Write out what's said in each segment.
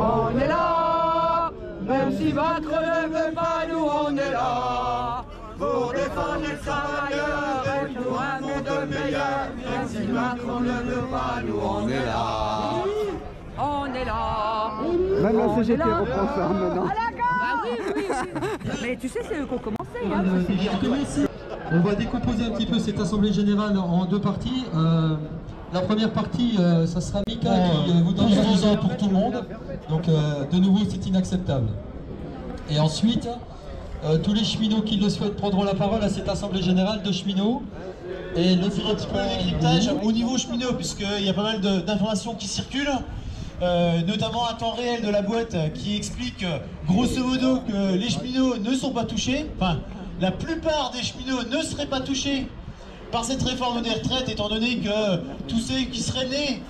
On est là, même si Macron ne veut pas, nous on est là. Pour défendre les travailleurs et pour un monde meilleur. Même si Macron ne veut pas, nous on est là. On est là. Même la CGT reprend ça maintenant. Bah oui. Mais tu sais, c'est eux qui ont commencé. On va décomposer un petit peu cette assemblée générale en deux parties. La première partie, ça sera Mika qui vous donne 12 ans pour tout le monde. Donc de nouveau, c'est inacceptable. Et ensuite, tous les cheminots qui le souhaitent prendront la parole à cette assemblée générale de cheminots. Et le faire un petit peu le décryptage au niveau cheminot, puisqu'il y a pas mal d'informations qui circulent. Notamment à temps réel de la boîte qui explique grosso modo que les cheminots ne sont pas touchés, enfin la plupart des cheminots ne seraient pas touchés par cette réforme des retraites, étant donné que tous ceux qui seraient nés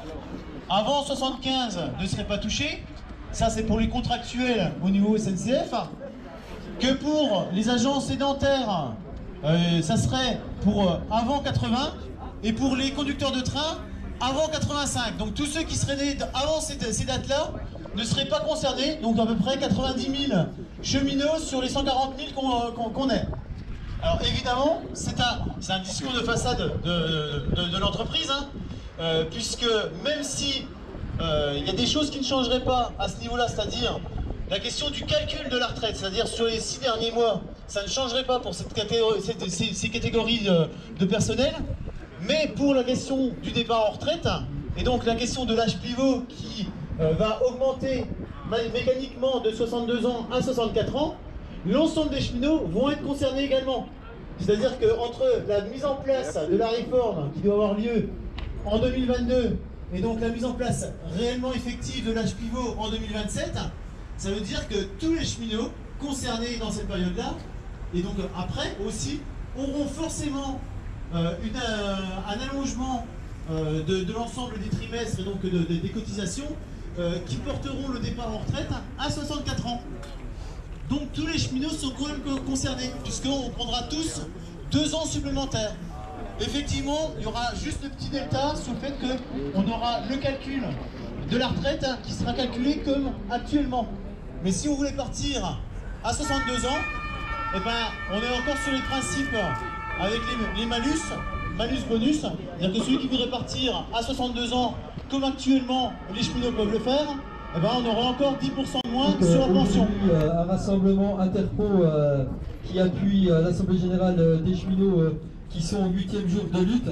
avant 75 ne seraient pas touchés. Ça c'est pour les contractuels au niveau SNCF. Que pour les agents sédentaires, ça serait pour avant 80, et pour les conducteurs de train avant 85, donc tous ceux qui seraient nés avant ces dates-là ne seraient pas concernés, donc à peu près 90 000 cheminots sur les 140 000 qu'on est. Alors évidemment, c'est un discours de façade de l'entreprise, hein, puisque même si il y a des choses qui ne changeraient pas à ce niveau-là, c'est-à-dire la question du calcul de la retraite, c'est-à-dire sur les 6 derniers mois, ça ne changerait pas pour ces catégories de personnel. Mais pour la question du départ en retraite, et donc la question de l'âge pivot qui va augmenter mécaniquement de 62 ans à 64 ans, l'ensemble des cheminots vont être concernés également. C'est-à-dire qu'entre la mise en place de la réforme qui doit avoir lieu en 2022 et donc la mise en place réellement effective de l'âge pivot en 2027, ça veut dire que tous les cheminots concernés dans cette période-là, et donc après aussi, auront forcément un allongement de l'ensemble des trimestres et donc des cotisations qui porteront le départ en retraite à 64 ans. Donc tous les cheminots sont quand même concernés, puisqu'on prendra tous 2 ans supplémentaires. Effectivement, il y aura juste le petit delta sur le fait qu'on aura le calcul de la retraite qui sera calculé comme actuellement. Mais si on voulait partir à 62 ans, eh ben, on est encore sur les principes avec les malus-bonus, c'est-à-dire que celui qui voudrait partir à 62 ans, comme actuellement les cheminots peuvent le faire, eh ben, on aura encore 10% de moins sur la pension. Un rassemblement interpro qui appuie l'Assemblée Générale des cheminots qui sont au 8e jour de lutte.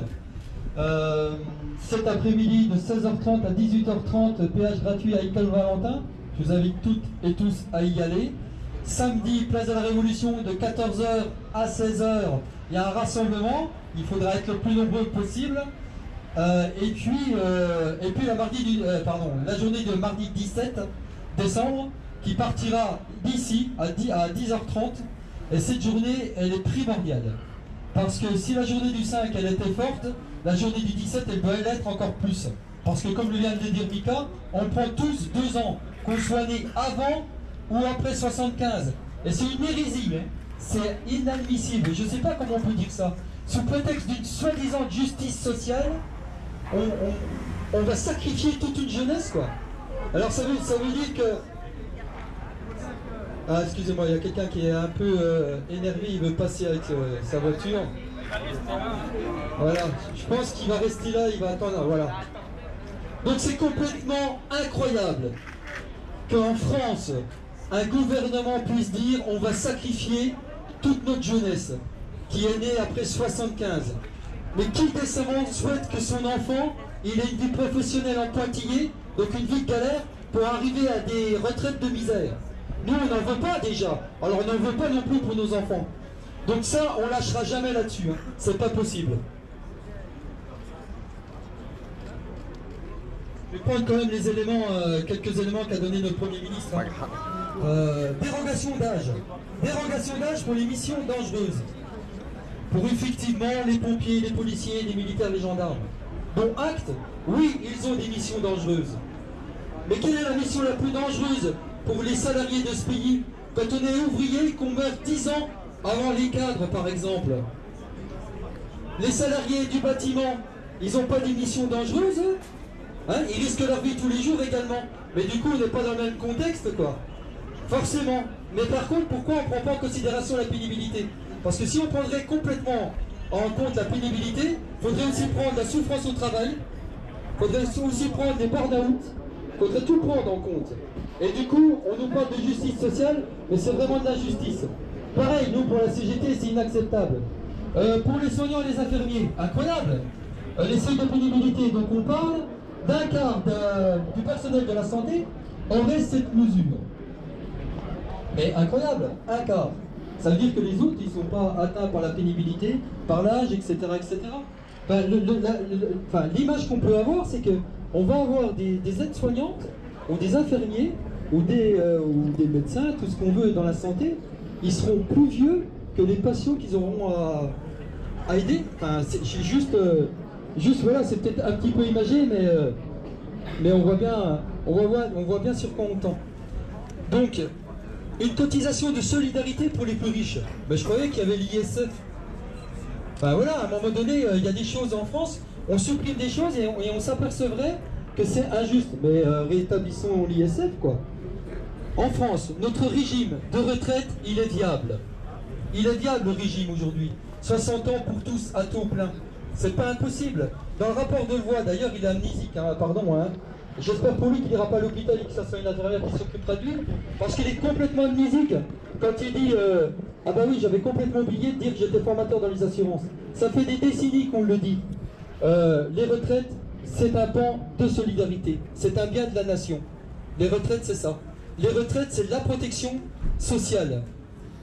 Cet après-midi de 16h30 à 18h30, péage gratuit à École Valentin. Je vous invite toutes et tous à y aller. Samedi, place de la Révolution, de 14h à 16h, il y a un rassemblement. Il faudra être le plus nombreux possible. Et puis la journée de mardi 17 décembre qui partira d'ici à 10h30. Et cette journée, elle est primordiale. Parce que si la journée du 5, elle était forte, la journée du 17, elle doit l'être encore plus. Parce que comme le vient de dire Mika, on prend tous 2 ans, qu'on soit né avant ou après 75. Et c'est une hérésie, hein. C'est inadmissible. Je ne sais pas comment on peut dire ça. Sous prétexte d'une soi-disant justice sociale, on va sacrifier toute une jeunesse, quoi. Alors ça veut dire que... Ah, excusez-moi, il y a quelqu'un qui est un peu énervé, il veut passer avec sa voiture. Voilà, je pense qu'il va rester là, il va attendre, voilà. Donc c'est complètement incroyable qu'en France, un gouvernement puisse dire on va sacrifier toute notre jeunesse qui est née après 75. Mais qui décemment souhaite que son enfant il ait une vie professionnelle en pointillé, donc une vie de galère, pour arriver à des retraites de misère? Nous on n'en veut pas déjà, alors on n'en veut pas non plus pour nos enfants. Donc ça on lâchera jamais là-dessus, hein. C'est pas possible. Je vais prendre quand même les éléments, quelques éléments qu'a donné notre Premier ministre. Dérogation d'âge. Dérogation d'âge pour les missions dangereuses. Pour effectivement les pompiers, les policiers, les militaires, les gendarmes. Dont acte, oui, ils ont des missions dangereuses. Mais quelle est la mission la plus dangereuse pour les salariés de ce pays? Quand on est ouvrier, qu'on meurt 10 ans avant les cadres, par exemple. Les salariés du bâtiment, ils n'ont pas des missions dangereuses, hein? Ils risquent leur vie tous les jours également. Mais du coup, on n'est pas dans le même contexte, quoi. Forcément. Mais par contre, pourquoi on ne prend pas en considération la pénibilité? Parce que si on prendrait complètement en compte la pénibilité, il faudrait aussi prendre la souffrance au travail, il faudrait aussi prendre les burn-out, il faudrait tout prendre en compte. Et du coup, on nous parle de justice sociale, mais c'est vraiment de l'injustice. Pareil, nous, pour la CGT, c'est inacceptable. Pour les soignants et les infirmiers, incroyable. Les seuils de pénibilité, donc on parle d'un quart du personnel de la santé aurait cette mesure. Mais incroyable, un quart. Ça veut dire que les autres, ils ne sont pas atteints par la pénibilité, par l'âge, etc. etc. L'image qu'on peut avoir, c'est qu'on va avoir des aides-soignantes, ou des infirmiers, ou des médecins, tout ce qu'on veut dans la santé, ils seront plus vieux que les patients qu'ils auront à aider. Enfin, c'est juste voilà, c'est peut-être un petit peu imagé, mais on voit bien sur quoi on tend. Donc, une cotisation de solidarité pour les plus riches. Ben, je croyais qu'il y avait l'ISF. Ben voilà, à un moment donné, il y a des choses en France, on supprime des choses et on s'apercevrait que c'est injuste. Mais rétablissons l'ISF, quoi. En France, notre régime de retraite, il est viable. Il est viable, le régime, aujourd'hui. 60 ans pour tous, à taux plein. C'est pas impossible. Dans le rapport de loi, d'ailleurs, il est amnésique, hein, pardon, hein. J'espère pour lui qu'il n'ira pas à l'hôpital et que ça soit une infirmière qui s'occupera de lui, parce qu'il est complètement amnésique quand il dit ah bah oui, j'avais complètement oublié de dire que j'étais formateur dans les assurances. Ça fait des décennies qu'on le dit. Les retraites, c'est un pan de solidarité, c'est un bien de la nation. Les retraites, c'est ça. Les retraites, c'est de la protection sociale.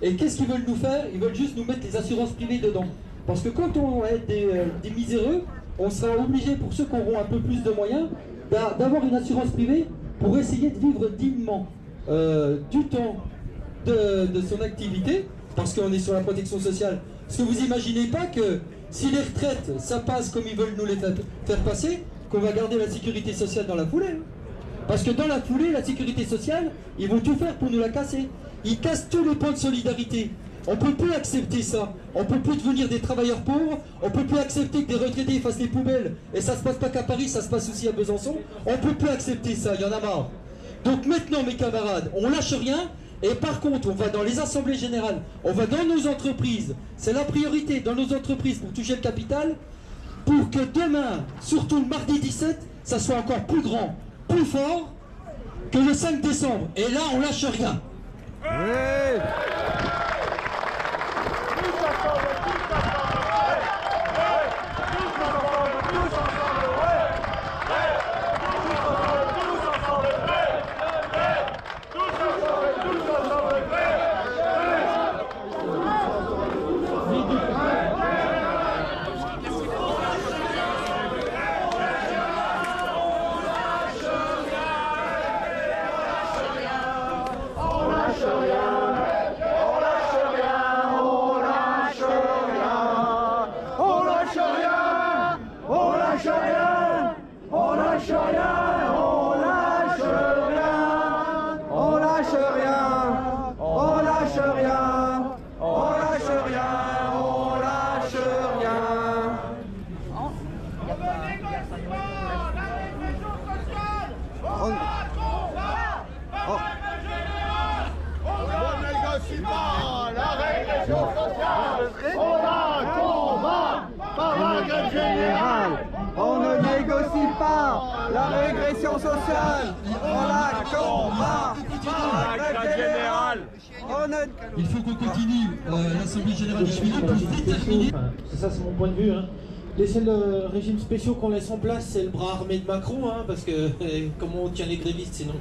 Et qu'est-ce qu'ils veulent nous faire? Ils veulent juste nous mettre les assurances privées dedans. Parce que quand on va être des miséreux, on sera obligé, pour ceux qui auront un peu plus de moyens, d'avoir une assurance privée pour essayer de vivre dignement du temps de son activité, parce qu'on est sur la protection sociale. Parce que vous imaginez pas que si les retraites, ça passe comme ils veulent nous les faire passer, qu'on va garder la sécurité sociale dans la foulée. Hein. Parce que dans la foulée, la sécurité sociale, ils vont tout faire pour nous la casser. Ils cassent tous les points de solidarité. On ne peut plus accepter ça. On ne peut plus devenir des travailleurs pauvres. On ne peut plus accepter que des retraités fassent les poubelles. Et ça ne se passe pas qu'à Paris, ça se passe aussi à Besançon. On ne peut plus accepter ça, il y en a marre. Donc maintenant, mes camarades, on lâche rien. Et par contre, on va dans les assemblées générales. On va dans nos entreprises. C'est la priorité, dans nos entreprises, pour toucher le capital. Pour que demain, surtout le mardi 17, ça soit encore plus grand, plus fort que le 5 décembre. Et là, on lâche rien. Ouais. On ne négocie pas la régression sociale, on la combat par la grève générale. Il faut qu'on continue l'Assemblée Générale des cheminots pour vite terminer. Ça, c'est mon point de vue. Hein. Les seuls régimes spéciaux qu'on laisse en place, c'est le bras armé de Macron, hein, parce que comment on tient les grévistes sinon?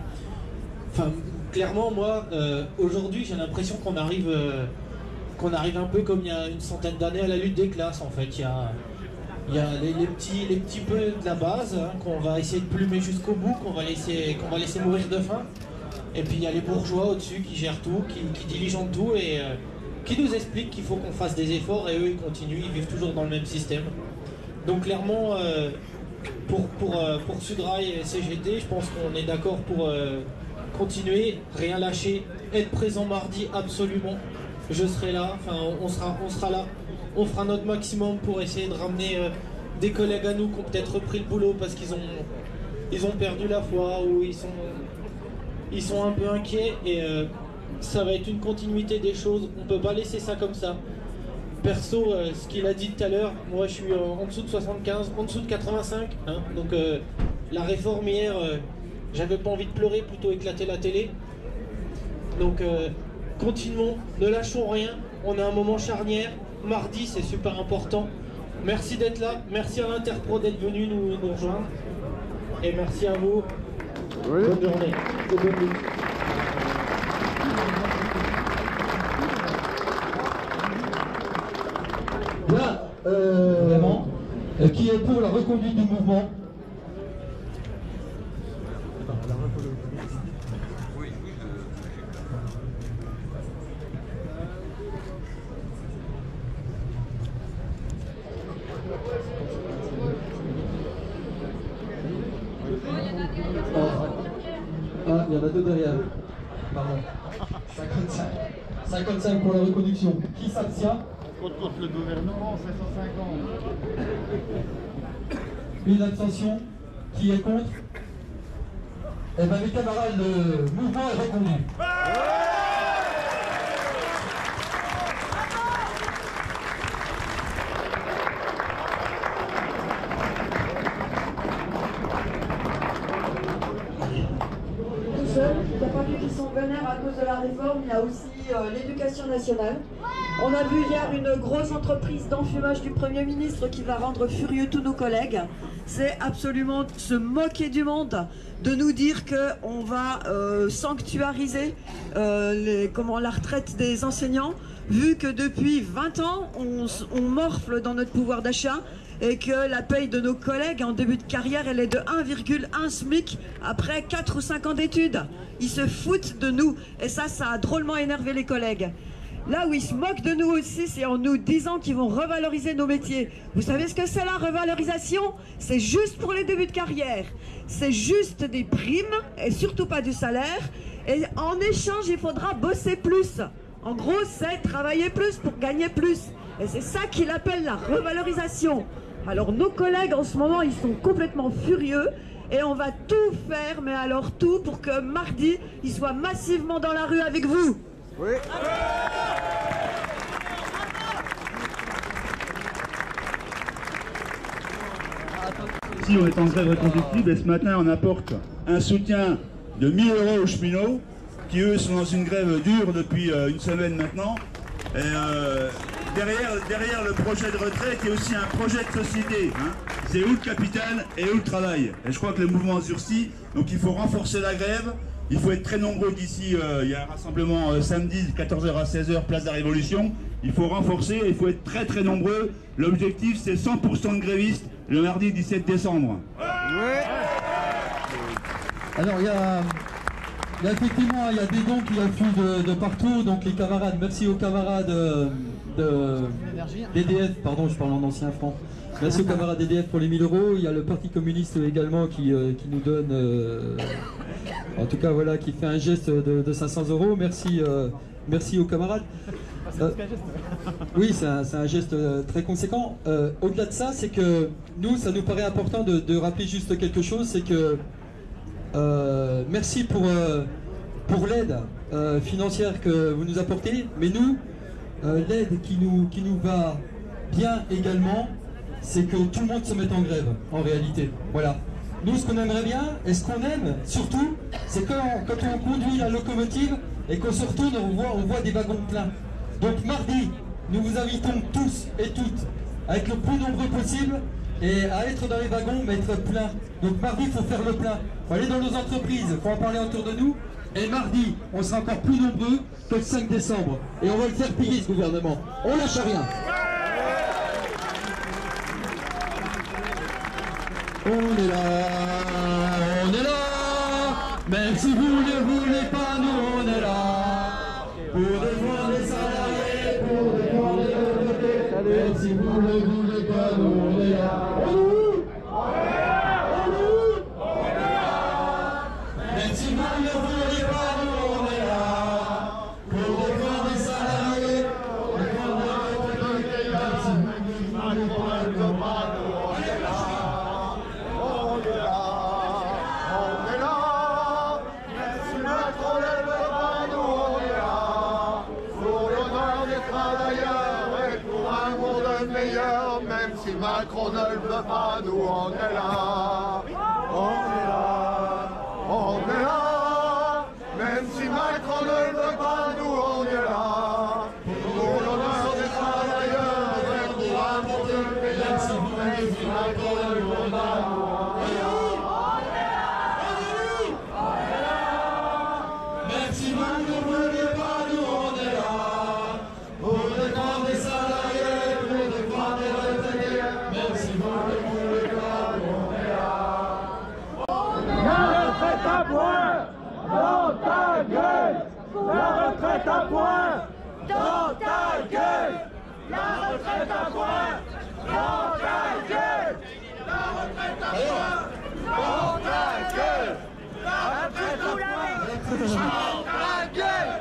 Enfin, clairement, moi, aujourd'hui, j'ai l'impression qu'on arrive un peu comme il y a une centaine d'années à la lutte des classes, en fait. Il y a les petits peu de la base, hein, qu'on va essayer de plumer jusqu'au bout, qu'on va laisser mourir de faim. Et puis il y a les bourgeois au-dessus qui gèrent tout, qui diligentent tout et qui nous expliquent qu'il faut qu'on fasse des efforts et eux ils continuent, ils vivent toujours dans le même système. Donc clairement, pour Sudrail et CGT, je pense qu'on est d'accord pour continuer, rien lâcher, être présent mardi absolument. Je serai là, enfin on sera là. On fera notre maximum pour essayer de ramener des collègues à nous qui ont peut-être repris le boulot parce qu'ils ont perdu la foi ou ils sont ils sont un peu inquiets et ça va être une continuité des choses. On ne peut pas laisser ça comme ça. Perso, ce qu'il a dit tout à l'heure, moi je suis en dessous de 75, en dessous de 85. Hein, donc la réforme hier, j'avais pas envie de pleurer, plutôt éclater la télé. Donc continuons, ne lâchons rien. On a un moment charnière. Mardi, c'est super important. Merci d'être là. Merci à l'Interpro d'être venu nous rejoindre. Et merci à vous. Oui. Bonne journée. Et bonne nuit. Bien, vraiment, qui est pour la reconduite du mouvement? Ah, il y en a deux derrière. Pardon. 55. 55 pour la reconduction. Qui s'abstient? Contre le gouvernement, 550. Une abstention. Qui est contre? Eh bien, mes camarades, le mouvement est reconduit. Il n'y a pas que qui sont vénères à cause de la réforme, il y a aussi l'éducation nationale. On a vu hier une grosse entreprise d'enfumage du Premier ministre qui va rendre furieux tous nos collègues. C'est absolument se moquer du monde de nous dire qu'on va sanctuariser la retraite des enseignants, vu que depuis 20 ans, on morfle dans notre pouvoir d'achat et que la paye de nos collègues en début de carrière, elle est de 1,1 SMIC après 4 ou 5 ans d'études. Ils se foutent de nous et ça a drôlement énervé les collègues. Là où ils se moquent de nous aussi, c'est en nous disant qu'ils vont revaloriser nos métiers. Vous savez ce que c'est la revalorisation? C'est juste pour les débuts de carrière. C'est juste des primes et surtout pas du salaire. Et en échange, il faudra bosser plus. En gros, c'est travailler plus pour gagner plus. Et c'est ça qu'il appelle la revalorisation. Alors nos collègues en ce moment, ils sont complètement furieux. Et on va tout faire, mais alors tout, pour que mardi, ils soient massivement dans la rue avec vous. Oui. Si on est en grève reconductible, et ce matin on apporte un soutien de 1 000 € aux cheminots, qui eux sont dans une grève dure depuis une semaine maintenant. Et derrière le projet de retraite, il y a aussi un projet de société. Hein. C'est où le capital et où le travail. Et je crois que le mouvement sursit, donc il faut renforcer la grève. Il faut être très nombreux d'ici, il y a un rassemblement samedi, 14h à 16h, place de la Révolution. Il faut renforcer, il faut être très très nombreux. L'objectif c'est 100% de grévistes le mardi 17 décembre. Alors il y a effectivement il y a des dons qui affluent de partout, donc les camarades, merci aux camarades d'EDF, pardon je parle en ancien franc. Merci aux camarades d'EDF pour les 1 000 €. Il y a le Parti communiste également qui nous donne, en tout cas voilà, qui fait un geste de 500 €. Merci, merci aux camarades. Oui, c'est un geste très conséquent. Au-delà de ça, c'est que nous, ça nous paraît important de rappeler juste quelque chose, c'est que merci pour l'aide financière que vous nous apportez, mais nous, l'aide qui nous va bien également, c'est que tout le monde se mette en grève, en réalité. Voilà. Nous, ce qu'on aimerait bien, et ce qu'on aime surtout, c'est quand on conduit la locomotive et qu'on se retourne, on voit des wagons pleins. Donc mardi, nous vous invitons tous et toutes à être le plus nombreux possible et à être dans les wagons, mais être plein. Donc mardi, il faut faire le plein. Il faut aller dans nos entreprises, il faut en parler autour de nous. Et mardi, on sera encore plus nombreux que le 5 décembre. Et on va le faire payer, ce gouvernement. On lâche rien. On est là, même si vous ne voulez pas, nous on est là, pour défendre les salariés, pour défendre les retraités, même si vous ne voulez pas, nous on est là. Même si vous ne voulez pas, nous on est là, pour défendre les salariés, pour défendre les retraités, même si vous ne voulez pas, nous on est là. Macron ne le veut pas, nous on est là. On est là, on est là. Même si Macron ne le veut pas, nous on est là. Pour l'honneur des travailleurs et pour l'amour de pays. Même si Macron ne le veut pas, nous on est là. Même si Macron ne le veut pas, nous on est là. Pour le droit des salariés, pour le droit des retraités. Même si Macron ne le veut pas, nous on est là. La retraite à point dans ta gueule. La retraite à point dans ta gueule. La retraite à point dans ta gueule. La retraite à point dans ta gueule. La retraite à point dans ta gueule.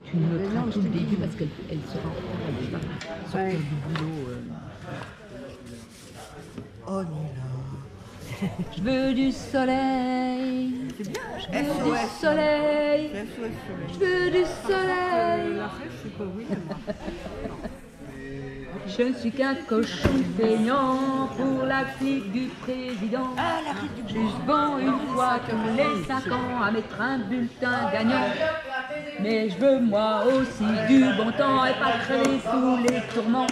Tu noteras tout le début parce qu'elle sera en retard, elle va sortir du boulot. Oh Nina. Je veux du soleil. Je veux du soleil. Je veux du soleil. Je ne suis qu'un cochon payant pour la clique du président. Juste bon une fois tous les 5 ans à mettre un bulletin gagnant. Mais je veux moi aussi du bon temps et pas crever sous les tourments.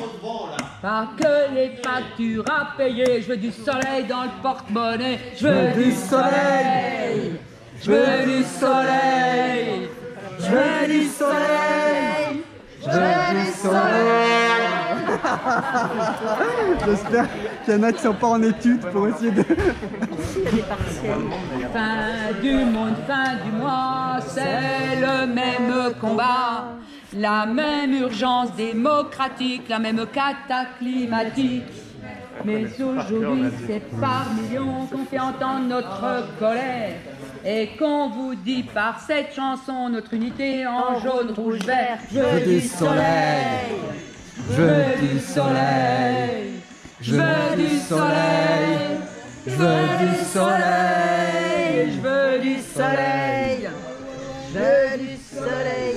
Pas que les factures à payer, je veux du soleil dans le porte-monnaie. Je veux du soleil. Je veux du soleil. Je veux du soleil. Je veux du soleil. J'espère qu'il y en a qui sont pas en études pour essayer de... Fin du monde, fin du mois, c'est le même combat. La même urgence démocratique, la même cata climatique. Mais aujourd'hui, c'est par millions qu'on fait entendre notre colère. Et qu'on vous dit par cette chanson notre unité en jaune, rouge, vert. Je veux du soleil. Je veux du soleil. Je veux du soleil. Je veux du soleil. Je veux du soleil. Je veux du soleil.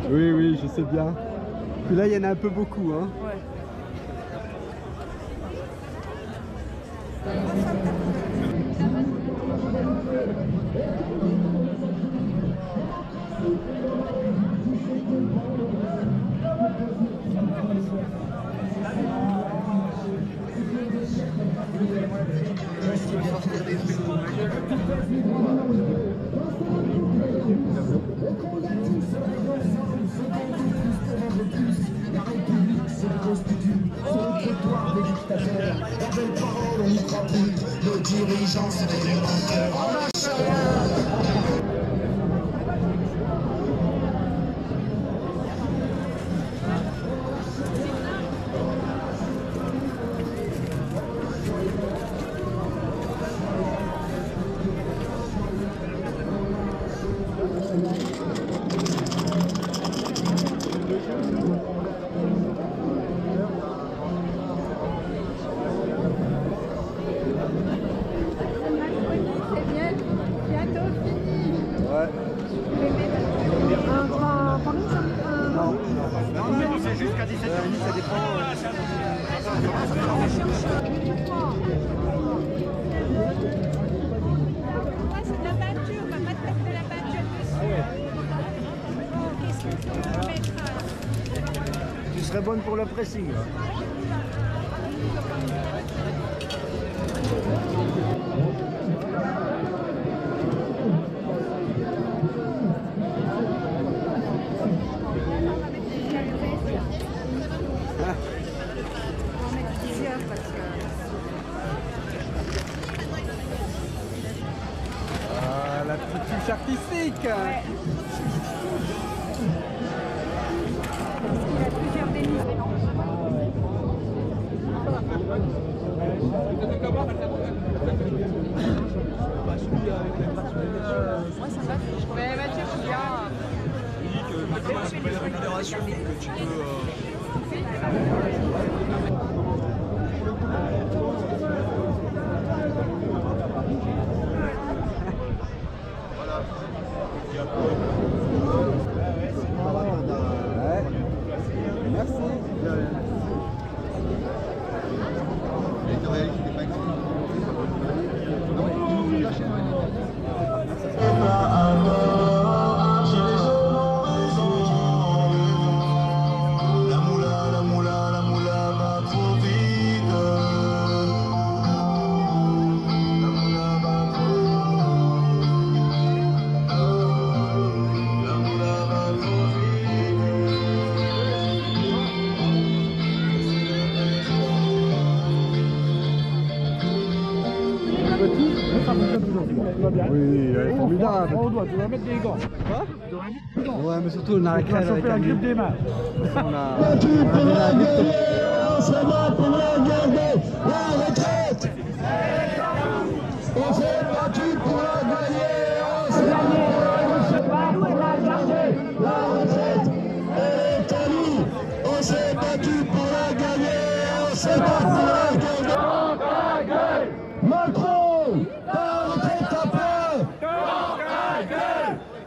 Oui, oui, je sais bien. Puis là, il y en a un peu beaucoup, hein. Nos dirigeants sont des menteurs. C'est jusqu'à 17h30, ça dépend. C'est de la peinture, on va pas te mettre de la peinture dessus. Qu'est-ce qu'on peut mettre? Tu serais bonne pour le pressing. touche artistique. Ouais. Parce qu'il a plusieurs dénis. Moi ça va. Mais Mathieu, je bien. Il dit que maintenant c'est une belle rémunération, que tu peux. Oui, elle est formidable. Tu vas mettre des gants. Quoi? Ouais, mais surtout on a la crève avec la grippe des mains. On a On se bat pour la garder, la retraite. On s'est battu pour la gagner, on se bat pour la garder, la retraite. Et Tony, on s'est battu pour la gagner, on se bat pour la garder. Macron, ta retraite à point.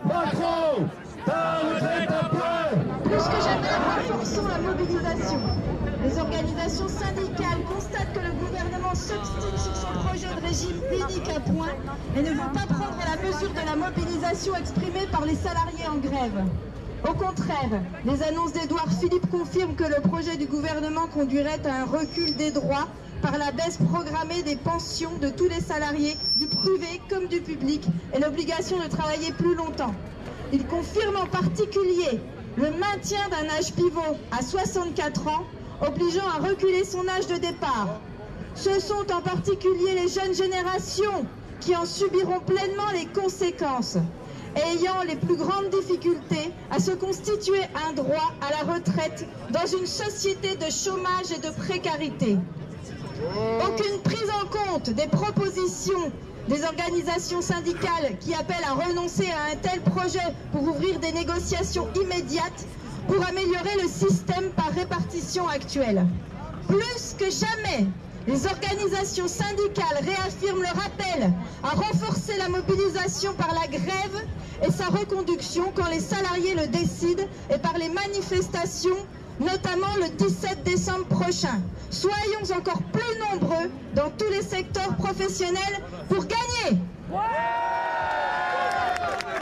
Macron, ta retraite à point. Plus que jamais, renforçons la mobilisation. Les organisations syndicales constatent que le gouvernement s'obstine sur son projet de régime unique à point et ne veut pas prendre la mesure de la mobilisation exprimée par les salariés en grève. Au contraire, les annonces d'Édouard Philippe confirment que le projet du gouvernement conduirait à un recul des droits par la baisse programmée des pensions de tous les salariés, du privé comme du public, et l'obligation de travailler plus longtemps. Il confirme en particulier le maintien d'un âge pivot à 64 ans, obligeant à reculer son âge de départ. Ce sont en particulier les jeunes générations qui en subiront pleinement les conséquences, ayant les plus grandes difficultés à se constituer un droit à la retraite dans une société de chômage et de précarité. Aucune prise en compte des propositions des organisations syndicales qui appellent à renoncer à un tel projet pour ouvrir des négociations immédiates pour améliorer le système par répartition actuel. Plus que jamais, les organisations syndicales réaffirment leur appel à renforcer la mobilisation par la grève et sa reconduction quand les salariés le décident et par les manifestations, notamment le 17 décembre prochain. Soyons encore plus nombreux dans tous les secteurs professionnels pour gagner.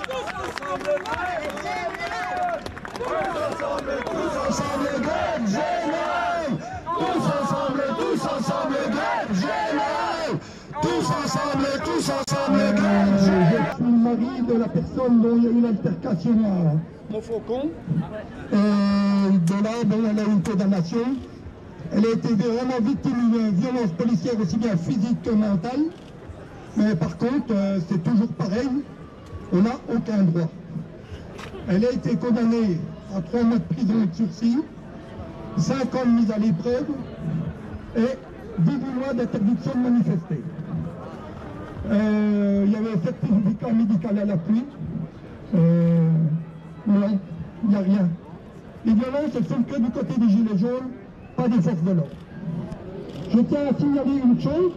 Tous ensemble, grève générale. Tous ensemble, grève générale. Tous ensemble, grève générale. Je suis le mari de la personne dont il y a eu l'altercation à Montfaucon. De là, elle a eu une condamnation. Elle a été vraiment victime d'une violence policière aussi bien physique que mentale. Mais par contre, c'est toujours pareil, on n'a aucun droit. Elle a été condamnée à 3 mois de prison avec sursis, 5 ans de mise à l'épreuve et 18 mois d'interdiction de manifester. Il y avait un certificat médical à l'appui. Non, il n'y a rien. Les violences, elles sont que du côté des gilets jaunes, pas des forces de l'ordre. Je tiens à signaler une chose,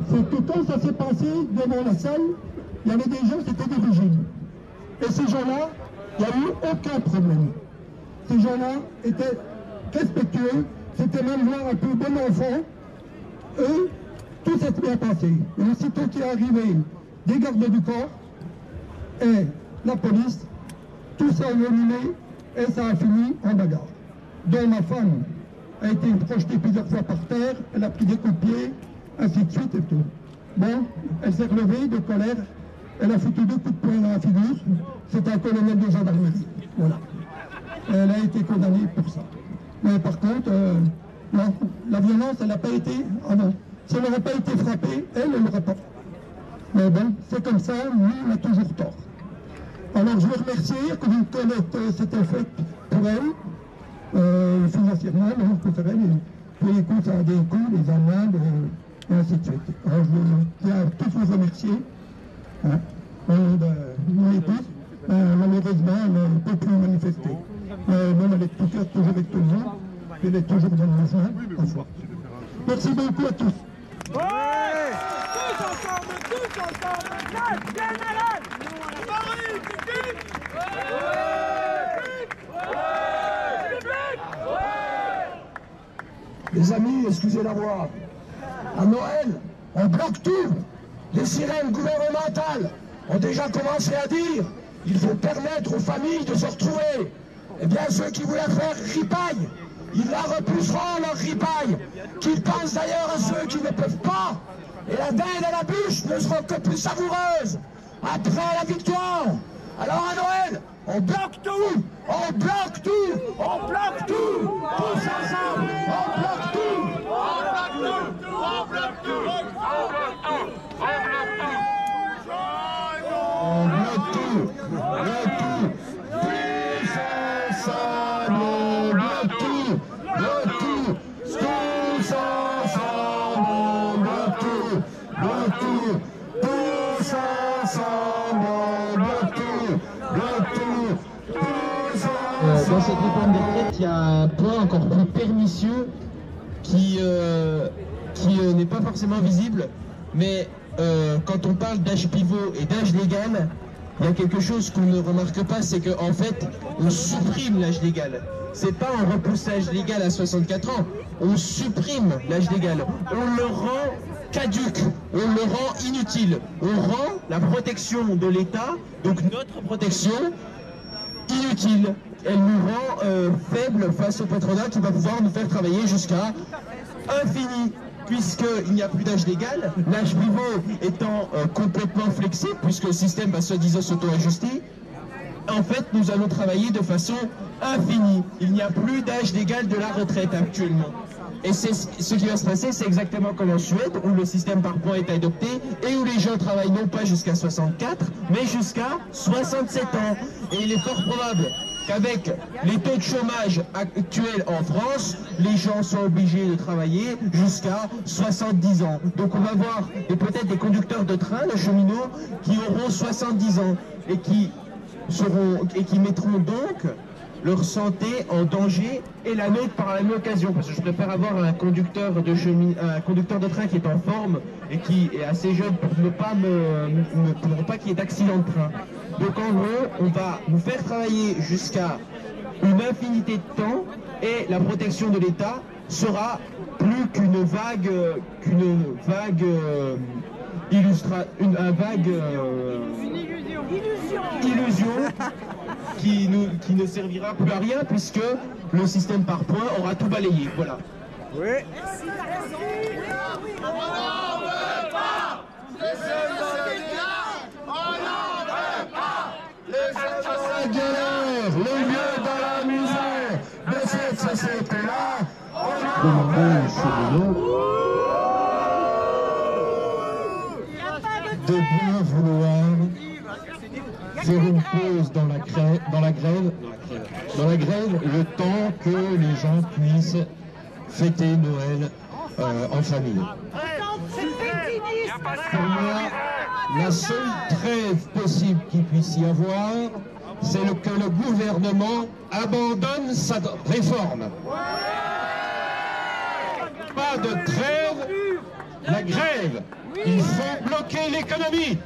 c'est que quand ça s'est passé devant la salle, il y avait des gens, c'était des vigiles. Et ces gens-là, il n'y a eu aucun problème. Ces gens-là étaient respectueux, c'était même voir un peu bon enfant. Eux, tout s'est bien passé. Et aussitôt qu'il est arrivé des gardes du corps et la police, tout s'est envenimé et ça a fini en bagarre. Dont ma femme a été projetée plusieurs fois par terre, elle a pris des coups de pied, ainsi de suite et tout. Bon, elle s'est relevée de colère, elle a foutu 2 coups de poing dans la figure, c'est un colonel de gendarmerie. Voilà. Elle a été condamnée pour ça. Mais par contre, non, la violence, elle n'a pas été... Ah non, si elle n'aurait pas été frappée, elle ne l'aurait pas fait. Mais bon, c'est comme ça, nous, on a toujours tort. Alors je veux remercier, que vous connaissez cet effet pour elle, financièrement, donc pour elle, pour les coûts, ça a des coûts, les amendes, et ainsi de suite. Alors je tiens à tous vous remercier. Hein, mon épouse, malheureusement, elle ne peut plus manifester. Même elle est toujours avec tout le monde, elle est toujours dans le mouvement. Enfin. Merci beaucoup à tous. Ouais, tous ensemble, bien malade. Paris, Les amis, excusez la voix. À Noël, on bloque tout. Les sirènes gouvernementales ont déjà commencé à dire il faut permettre aux familles de se retrouver. Eh bien, ceux qui voulaient faire ripaille, ils la repousseront leur ripaille. Qu'ils pensent d'ailleurs à ceux qui ne peuvent pas. Et la dinde et la bûche ne seront que plus savoureuses après la victoire. Alors à Noël, on bloque tout, on bloque tout, on bloque tout, tous ensemble, on bloque tout, on bloque tout, on bloque tout, on bloque tout, on bloque tout, on bloque tout, tous ensemble, on bloque tout, tous ensemble, on bloque tout, tous ensemble, on bloque tout. Dans cette réforme des retraites, il y a un point encore plus pernicieux qui n'est pas forcément visible, mais quand on parle d'âge pivot et d'âge légal, il y a quelque chose qu'on ne remarque pas, c'est qu'en fait, on supprime l'âge légal. C'est pas un repoussage légal à 64 ans, on supprime l'âge légal, on le rend caduque, on le rend inutile, on rend la protection de l'État, donc notre protection, inutile. Elle nous rend faibles face au patronat qui va pouvoir nous faire travailler jusqu'à infini, puisqu'il n'y a plus d'âge légal, l'âge pivot étant complètement flexible, puisque le système va soi-disant s'auto-ajuster. En fait, nous allons travailler de façon infinie. Il n'y a plus d'âge légal de la retraite actuellement. Et c'est ce qui va se passer, c'est exactement comme en Suède, où le système par points est adopté et où les gens travaillent non pas jusqu'à 64, mais jusqu'à 67 ans. Et il est fort probable qu'avec les taux de chômage actuels en France, les gens sont obligés de travailler jusqu'à 70 ans. Donc on va voir peut-être des conducteurs de train, de cheminots, qui auront 70 ans et qui mettront donc leur santé en danger et la nôtre par la même occasion, parce que je préfère avoir un conducteur de train qui est en forme et qui est assez jeune pour ne pas qu'il y ait d'accident de train. Donc en gros, on va nous faire travailler jusqu'à une infinité de temps et la protection de l'État sera plus qu'une vague illusion qui ne servira plus à rien puisque le système par points aura tout balayé. Voilà. Oui. Merci. On n'en veut pas. Les galères, les vieux dans la misère, mais cette société-là, on en veut. De bien vouloir faire une pause dans la grève, le temps que les gens puissent fêter Noël en famille. Pour moi, la seule trêve possible qu'il puisse y avoir, c'est que le gouvernement abandonne sa réforme. Pas de trêve, la grève. Il faut bloquer l'économie.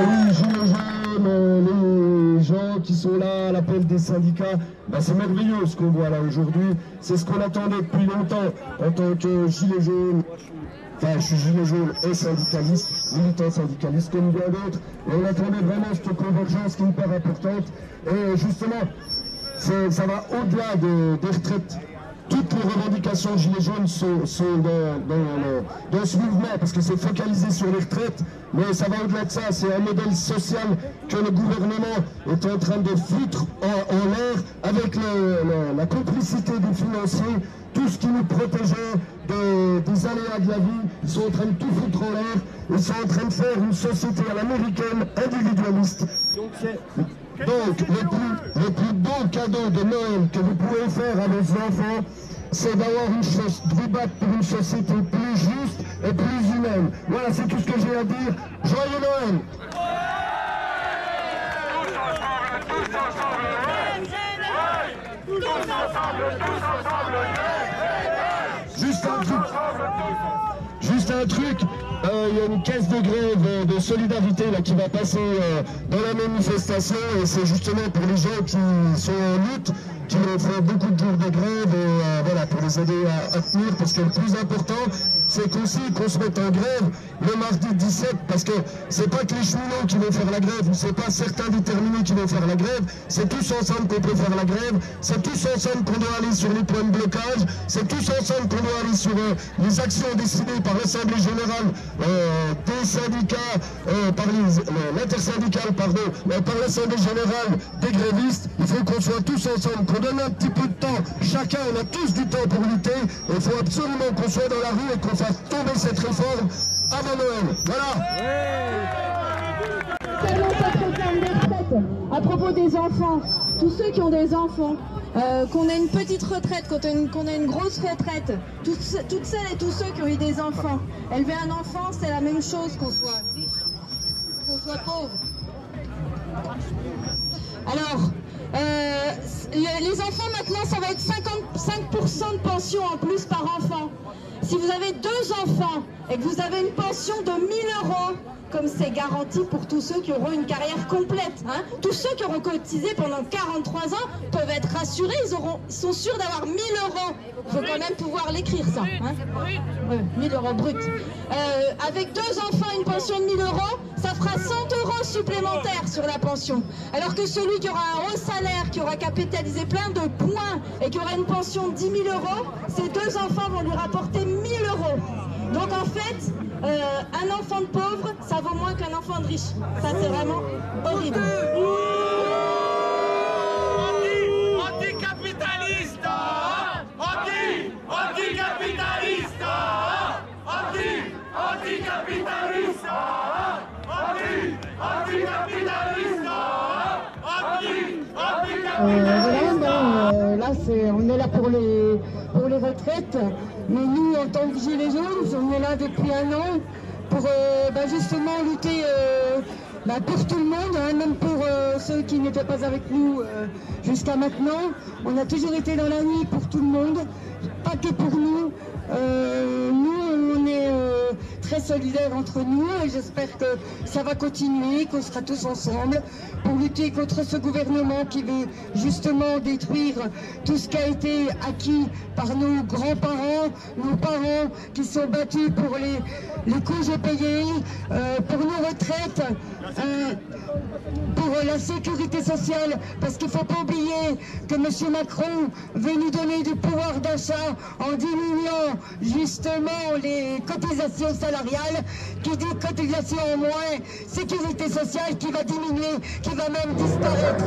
Oui, gilets jaunes, les gens qui sont là à l'appel des syndicats, c'est merveilleux ce qu'on voit là aujourd'hui. C'est ce qu'on attendait depuis longtemps en tant que gilet jaune. Enfin, je suis gilet jaune et syndicaliste, militant syndicaliste comme bien d'autres. Et on attendait vraiment cette convergence qui est hyper importante. Et justement, ça va au-delà des retraites. toutes les revendications Gilets jaunes sont dans ce mouvement, parce que c'est focalisé sur les retraites, mais ça va au-delà de ça. C'est un modèle social que le gouvernement est en train de foutre en l'air avec la complicité des financiers. Tout ce qui nous protégeait des aléas de la vie, ils sont en train de tout foutre en l'air. Ils sont en train de faire une société à l'américaine individualiste. Donc, le plus beau cadeau de Noël que vous pouvez faire à vos enfants, c'est d'avoir de vous battre pour une société plus juste et plus humaine. Voilà, c'est tout ce que j'ai à dire. Joyeux Noël! Juste un truc, il y a une caisse de grève de solidarité là, qui va passer dans la manifestation, et c'est justement pour les gens qui sont en lutte, qui ont fait beaucoup de jours de grève, et voilà, pour les aider à tenir, parce que le plus important, c'est qu'aussi qu'on se mette en grève le mardi 17, parce que c'est pas que les cheminots qui vont faire la grève, ou c'est pas certains déterminés qui vont faire la grève, c'est tous ensemble qu'on peut faire la grève, c'est tous ensemble qu'on doit aller sur les points de blocage, c'est tous ensemble qu'on doit aller sur les actions décidées par l'Assemblée Générale des syndicats, par l'intersyndicale, pardon, par l'Assemblée Générale des grévistes. Il faut qu'on soit tous ensemble, qu'on donne un petit peu de temps, chacun, on a tous du temps pour lutter, et il faut absolument qu'on soit dans la rue et qu'on fasse tomber cette réforme avant Noël. Voilà. Selon cette réforme des retraites, à propos des enfants, tous ceux qui ont des enfants, qu'on ait une petite retraite, qu'on ait une grosse retraite, toutes celles et tous ceux qui ont eu des enfants, élever un enfant, c'est la même chose qu'on soit riche, qu'on soit pauvre. Alors, les enfants maintenant, ça va être 55% de pension en plus par enfant. Si vous avez 2 enfants et que vous avez une pension de 1 000 €, comme c'est garanti pour tous ceux qui auront une carrière complète, hein, tous ceux qui auront cotisé pendant 43 ans peuvent être rassurés, ils sont sûrs d'avoir 1 000 €. Il faut quand même pouvoir l'écrire ça. Hein. 1 000 € brut. Avec 2 enfants et une pension de 1 000 €, ça fera 100 € supplémentaires sur la pension. Alors que celui qui aura un haut salaire, qui aura capitalisé plein de points et qui aura une pension de 10 000 €, ces 2 enfants vont lui rapporter 1 000 €. Donc en fait, un enfant de pauvre, ça vaut moins qu'un enfant de riche. Ça, c'est vraiment horrible. Anticapitaliste, anticapitaliste, anticapitaliste, Là, on est là pour les retraites, mais nous, en tant que Gilets jaunes, on est là depuis 1 an pour justement lutter pour tout le monde, hein, même pour ceux qui n'étaient pas avec nous jusqu'à maintenant. On a toujours été dans la nuit pour tout le monde, pas que pour nous. Nous, on est très solidaires entre nous, et j'espère que ça va continuer, qu'on sera tous ensemble pour lutter contre ce gouvernement qui veut justement détruire tout ce qui a été acquis par nos grands-parents, nos parents qui sont battus pour les congés payés, pour nos retraites, pour la sécurité sociale, parce qu'il ne faut pas oublier que M. Macron veut nous donner du pouvoir d'achat en diminuant justement les cotisations salariales. Qui dit cotisation en moins, sécurité sociale qui va diminuer, qui va même disparaître.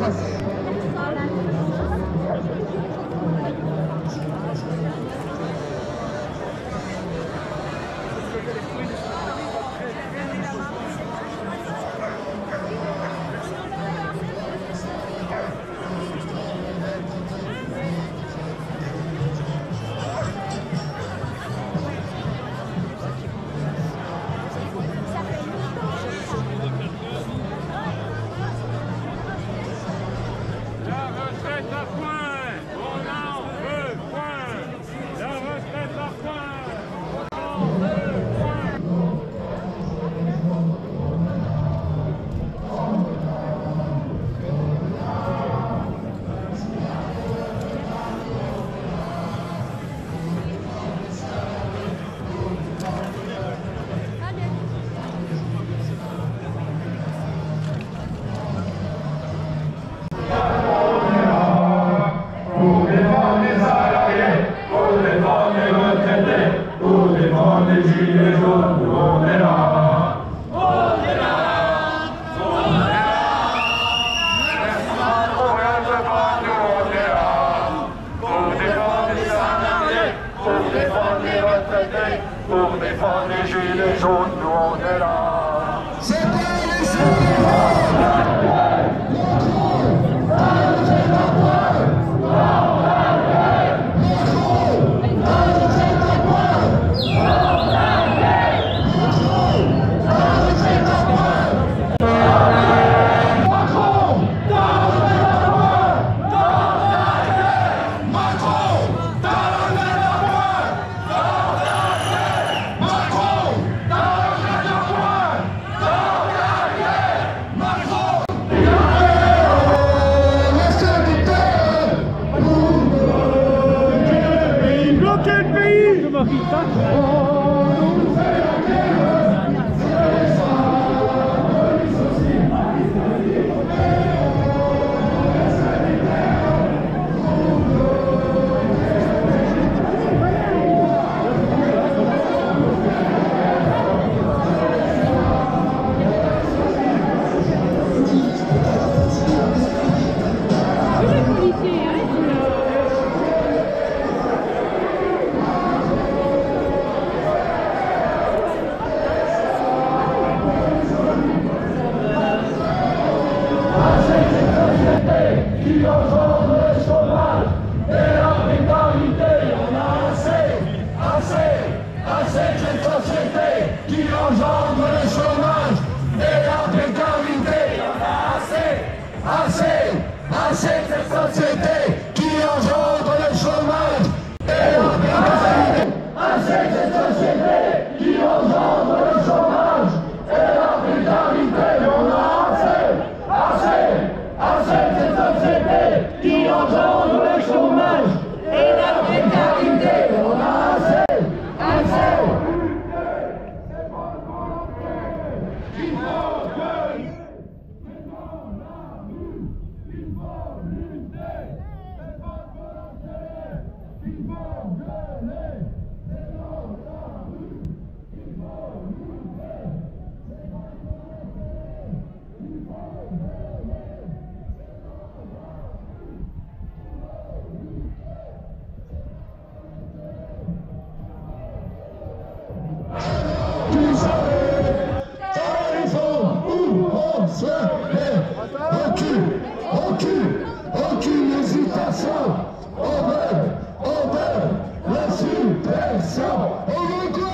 Aucune hésitation, on veut la suppression, on veut quoi?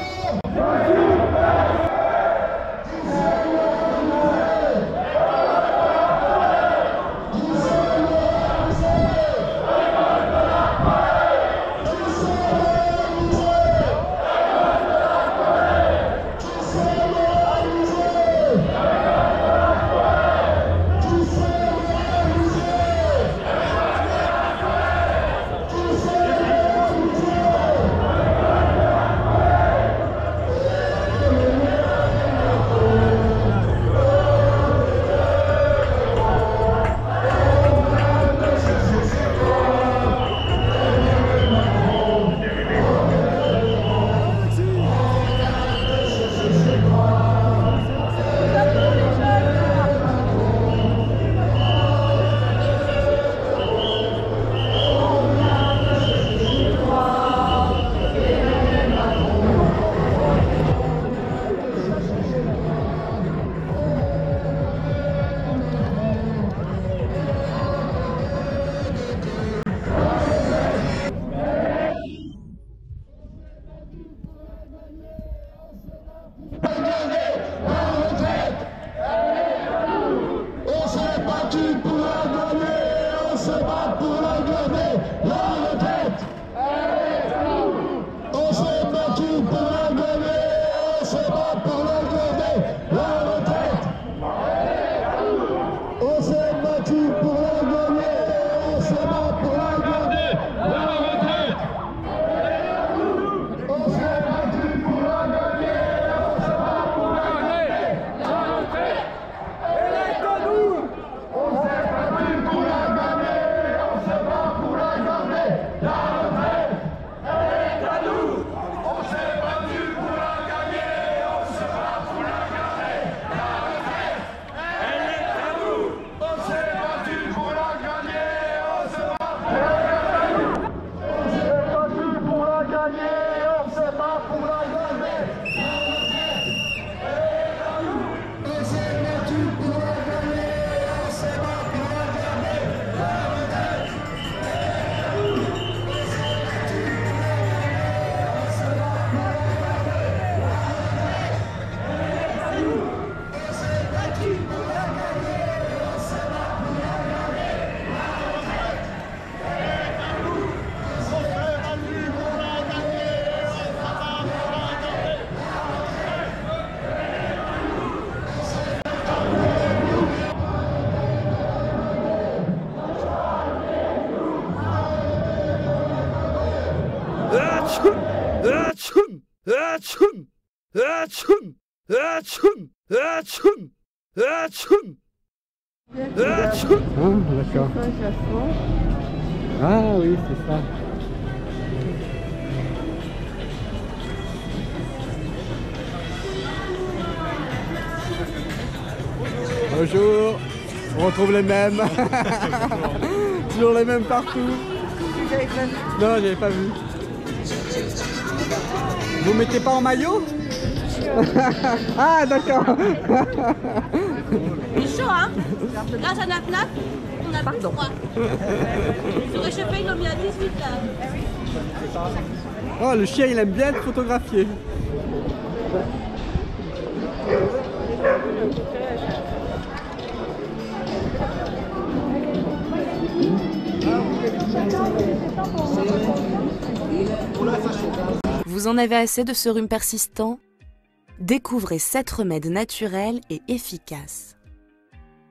Atchoum! Atchoum! Atchoum! Atchoum! Atchoum! Ah, d'accord. Ah oui, c'est ça. Bonjour, on retrouve les mêmes. Toujours les mêmes partout. Non, j'avais pas vu. Vous mettez pas en maillot? Ah d'accord. C'est chaud hein. Grâce à Nap Nap, on a pas froid. Sur réchauffé, ils ont mis à 18 là. Oh, le chien il aime bien être photographié. Vous en avez assez de ce rhume persistant? Découvrez 7 remèdes naturels et efficaces.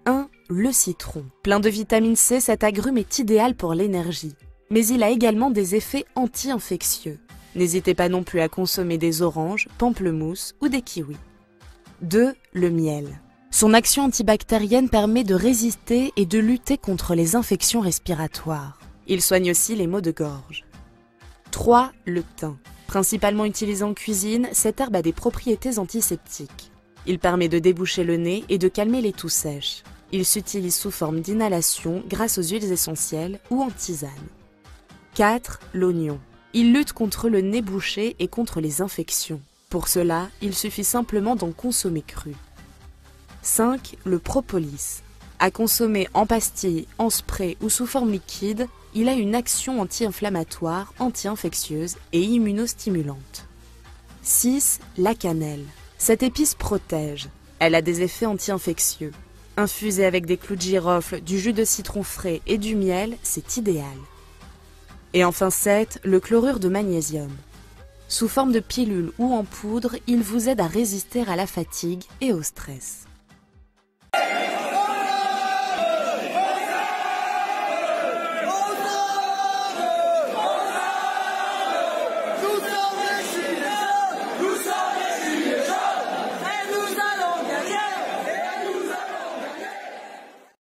1. Le citron. Plein de vitamine C, cet agrume est idéal pour l'énergie. Mais il a également des effets anti-infectieux. N'hésitez pas non plus à consommer des oranges, pamplemousses ou des kiwis. 2. Le miel. Son action antibactérienne permet de résister et de lutter contre les infections respiratoires. Il soigne aussi les maux de gorge. 3. Le thym. Principalement utilisé en cuisine, cette herbe a des propriétés antiseptiques. Il permet de déboucher le nez et de calmer les toux sèches. Il s'utilise sous forme d'inhalation grâce aux huiles essentielles ou en tisane. 4. L'oignon. Il lutte contre le nez bouché et contre les infections. Pour cela, il suffit simplement d'en consommer cru. 5. Le propolis. À consommer en pastille, en spray ou sous forme liquide, il a une action anti-inflammatoire, anti-infectieuse et immunostimulante. 6. La cannelle. Cette épice protège. Elle a des effets anti-infectieux. Infusée avec des clous de girofle, du jus de citron frais et du miel, c'est idéal. Et enfin 7. Le chlorure de magnésium. Sous forme de pilule ou en poudre, il vous aide à résister à la fatigue et au stress.